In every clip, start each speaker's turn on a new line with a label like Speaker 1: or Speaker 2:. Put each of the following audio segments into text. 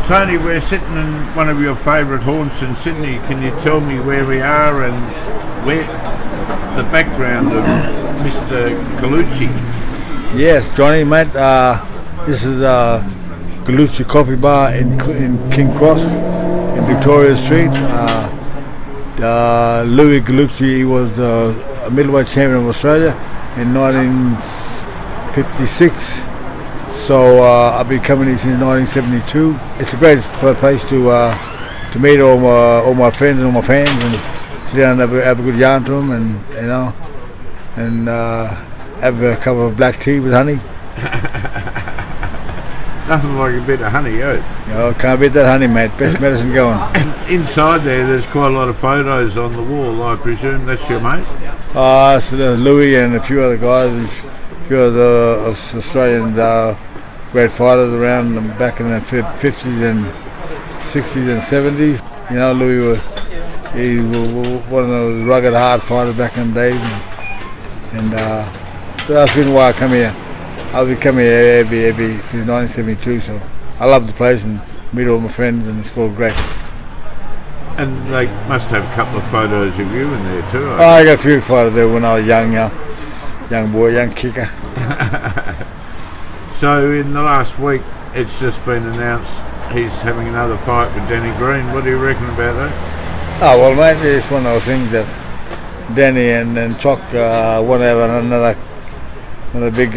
Speaker 1: Tony, we're sitting in one of your favourite haunts in Sydney. Can you tell me where we are and where the background of Mr. Coluzzi?
Speaker 2: Yes, Johnny, mate. This is Coluzzi Coffee Bar in King Cross in Victoria Street. Luigi Coluzzi was the middleweight champion of Australia in 1956. So I've been coming here since 1972. It's a great place to meet all my friends and all my fans and sit down and have a good yarn to them, and have a cup of black tea with honey.
Speaker 1: Nothing like a bit of honey, eh?
Speaker 2: Can't beat that honey, mate. Best medicine going.
Speaker 1: And inside there's quite a lot of photos on the wall. I presume that's your mate?
Speaker 2: So there's Louis and a few other guys, a few other Australian great fighters around back in the 50s and 60s and 70s. Louis was one of those rugged, hard fighters back in the days, and that's the reason why I come here. I've been coming here every since 1972, so I love the place and meet all my friends, and it's called great.
Speaker 1: And they must have a couple of photos of you in there too.
Speaker 2: I got a few photos there when I was young boy, young kicker.
Speaker 1: So in the last week, it's just been announced he's having another fight with Danny Green. What do you reckon about that?
Speaker 2: Oh well, mate, it's one of those things that Danny and Choc want to have another big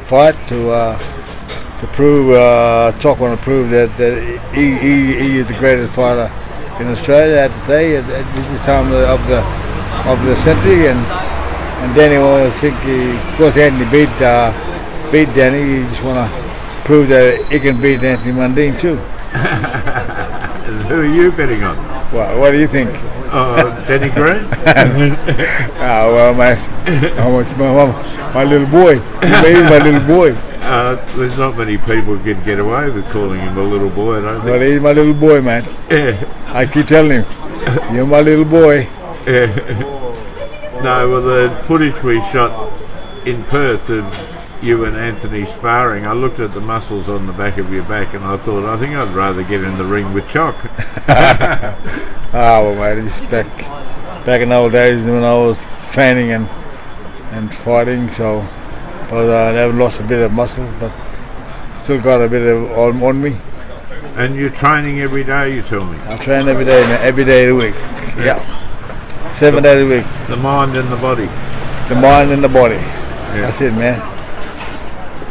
Speaker 2: fight to prove. Choc want to prove that he is the greatest fighter in Australia at today at this time of the century, and Danny wants to think of course he hadn't beat Danny. He just want to prove that he can beat Anthony Mundine too.
Speaker 1: Who are you betting on?
Speaker 2: Well, what do you think?
Speaker 1: Danny Green?
Speaker 2: Well, mate, my little boy. He's my little boy.
Speaker 1: There's not many people who can get away with calling him a little boy, I don't think.
Speaker 2: Well, he's my little boy, man.
Speaker 1: Yeah.
Speaker 2: I keep telling him, you're my little boy.
Speaker 1: Yeah. No, well, the footage we shot in Perth of you and Anthony sparring, I looked at the muscles on the back of your back and I thought, I think I'd rather get in the ring with Choc.
Speaker 2: Well, mate, it's back in the old days when I was training and fighting, so I never lost a bit of muscles, but still got a bit of on me.
Speaker 1: And you're training every day, you tell me?
Speaker 2: I train every day, man, every day of the week. Yeah. 7 days a week.
Speaker 1: The mind and the body.
Speaker 2: The mind and the body.
Speaker 1: Yeah.
Speaker 2: That's it, man.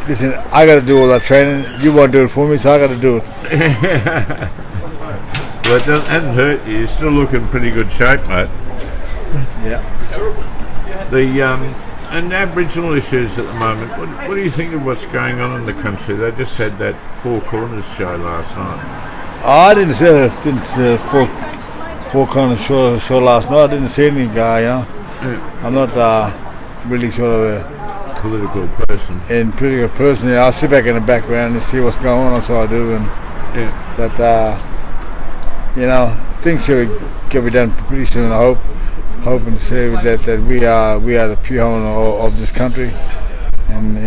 Speaker 2: Listen, I got to do all that training. You won't do it for me, so I got to do it.
Speaker 1: Well, it hasn't hurt you. You're still looking pretty good shape, mate.
Speaker 2: Yeah.
Speaker 1: And Aboriginal issues at the moment. What do you think of what's going on in the country? They just had that Four Corners show last night.
Speaker 2: I didn't see the Four Corners show last night. I didn't see any guy. Yeah. I'm not really sort of a
Speaker 1: political person.
Speaker 2: Yeah, I sit back in the background and see what's going on. That's what I do, and that things should get done pretty soon. I hope and say that we are the pure owner of this country, and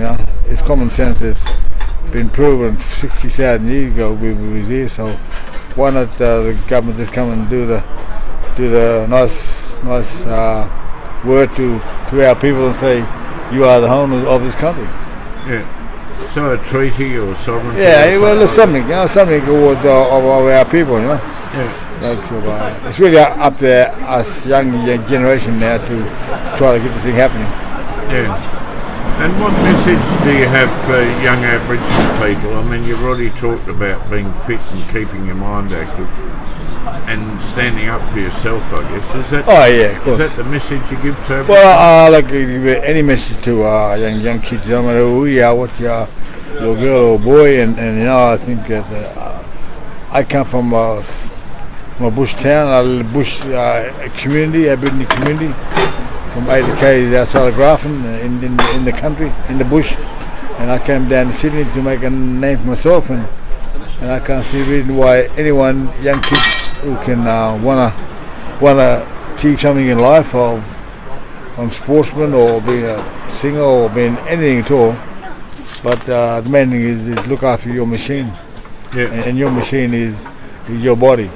Speaker 2: it's common sense. It's been proven 60,000 years ago we was here. So why not the government just come and do the nice word to our people and say, you are the owners of this country.
Speaker 1: Yeah. So a treaty or sovereignty?
Speaker 2: Yeah, well, it's something towards our people, Yeah. It's really up to us young generation now to try to get this thing happening.
Speaker 1: Yeah. And what message do you have for young Aboriginal people? I mean, you've already talked about being fit and keeping your mind active and standing up for yourself, I guess. Is that?
Speaker 2: Oh yeah, of course.
Speaker 1: Is that the message you give to everyone?
Speaker 2: Well, I like to give any message to young kids. No matter who you are, what you are, you're a girl or a boy, and I think that I come from a bush town, a bush community, Aboriginal community, from 80 k's outside of Grafton, in the country, in the bush, and I came down to Sydney to make a name for myself, and I can't see a reason why anyone, young kids who can wanna achieve something in life, or on sportsman, or being a singer, or being anything at all. But the main thing is look after your machine.
Speaker 1: Yeah.
Speaker 2: And your machine is your body.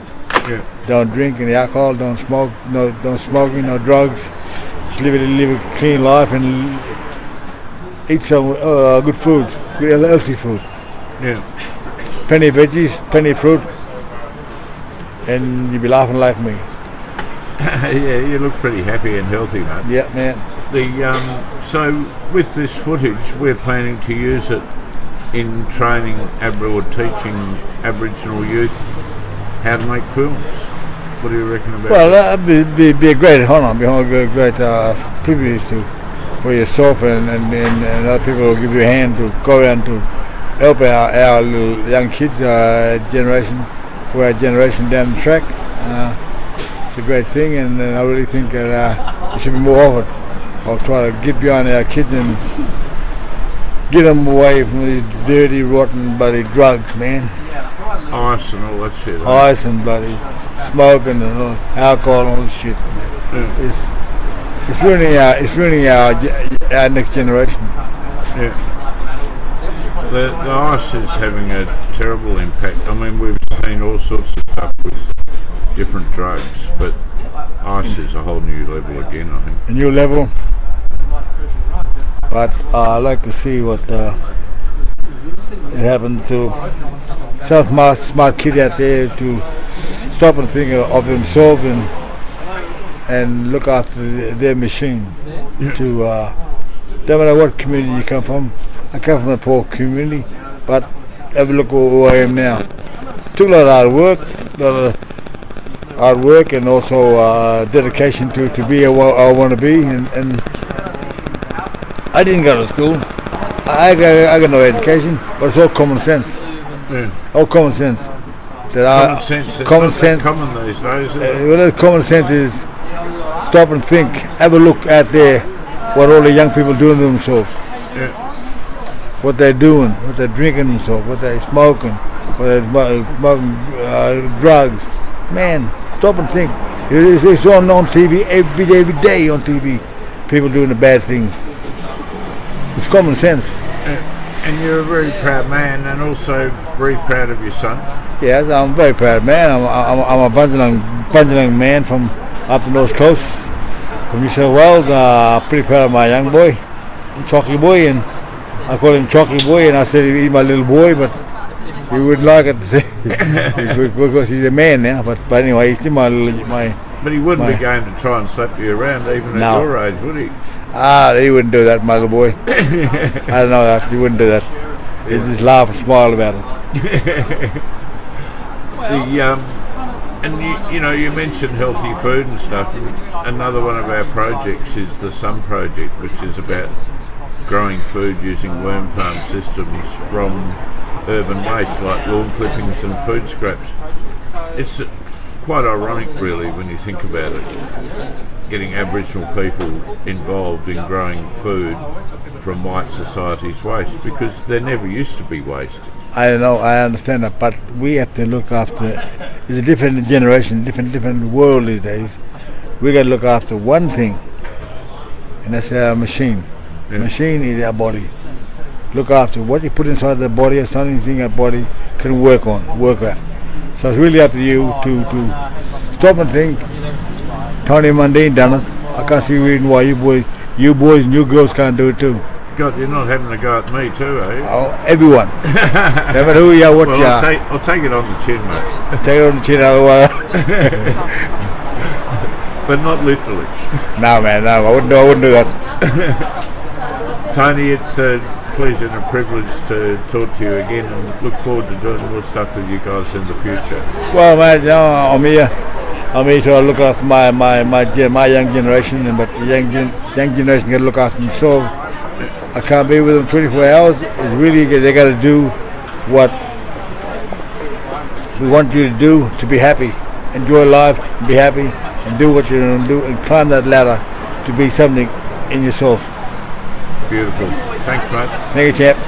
Speaker 1: Yeah.
Speaker 2: Don't drink any alcohol, don't smoke, don't smoking, no drugs. Just live a clean life and eat some good food, good healthy food.
Speaker 1: Yeah.
Speaker 2: Plenty of veggies, plenty of fruit, and you'll be laughing like me.
Speaker 1: Yeah, you look pretty happy and healthy, mate.
Speaker 2: Yeah, man.
Speaker 1: So with this footage, we're planning to use it in training or teaching Aboriginal youth how to make films. What do you reckon about
Speaker 2: Well,
Speaker 1: that?
Speaker 2: that'd be a great honour, a great privilege for yourself and other people will give you a hand to go around to help our little young kids, generation, for our generation down the track. It's a great thing, and I really think that there should be more of it. I'll try to get behind our kids and get them away from these dirty, rotten, bloody drugs, man.
Speaker 1: Ice and all that shit.
Speaker 2: Ice and bloody smoking and all, alcohol and all this shit.
Speaker 1: Yeah.
Speaker 2: It's ruining our next generation.
Speaker 1: Yeah. The ice is having a terrible impact. I mean, we've seen all sorts of stuff with different drugs, but ice is a whole new level again, I think.
Speaker 2: A new level. But I like to see what it happens to some smart kid out there to stop and think of themselves and look after their machine. To no matter what community you come from. I come from a poor community, but have a look where I am now. Took a lot of hard work, and also dedication to be where I want to be. And I didn't go to school. I got no education, but it's all common sense.
Speaker 1: Yeah.
Speaker 2: All common sense.
Speaker 1: Common sense. Common these days.
Speaker 2: Well, common sense is stop and think. Have a look out there. What all the young people doing to themselves.
Speaker 1: Yeah.
Speaker 2: What they're doing, what they're drinking themselves, what they're smoking, what they're smoking drugs. Man, stop and think. It's on TV every day on TV. People doing the bad things. It's common sense.
Speaker 1: And you're a very proud man, and also very proud of your son.
Speaker 2: Yes, I'm very proud man. I'm a Bundjalung man from up the North Coast, from New South Wales. Pretty proud of my young boy, Chocky boy, and I call him Chocky boy, and I said he's my little boy, but he wouldn't like it to say because he's a man now. But anyway, he's still my.
Speaker 1: But he wouldn't be going to try and slap you around even at your age, would he?
Speaker 2: He wouldn't do that, my little boy. I don't know that. He wouldn't do that. He'd just laugh and smile about it.
Speaker 1: You mentioned healthy food and stuff. And another one of our projects is the Sun Project, which is about growing food using worm farm systems from urban waste like lawn clippings and food scraps. It's quite ironic, really, when you think about it, getting Aboriginal people involved in growing food from white society's waste, because there never used to be waste.
Speaker 2: I know, I understand that, but we have to look after. It's a different generation, different world these days. We got to look after one thing, and that's our machine. Yeah. Machine is our body. Look after what you put inside the body, or something our body can work at. So it's really up to you to stop and think. Tony Mundine done it. I can't see reason why you boys and you girls can't do it too.
Speaker 1: God, you're not having a go at me too, eh?
Speaker 2: Oh, everyone. No matter who you are, what you are.
Speaker 1: I'll take it on the chin, mate.
Speaker 2: Take it on the chin, otherwise.
Speaker 1: But not literally.
Speaker 2: No, man, no, I wouldn't do that.
Speaker 1: Tony, it's a pleasure and a privilege to talk to you again, and look forward to doing more stuff with you guys in the future.
Speaker 2: Well, mate, I'm here to look after my young generation, but the young generation got to look after themselves. I can't be with them 24 hours. It's really, they got to do what we want you to do to be happy. Enjoy life, be happy, and do what you're going to do, and climb that ladder to be something in yourself.
Speaker 1: Beautiful. Thanks, mate.
Speaker 2: Thank you, champ.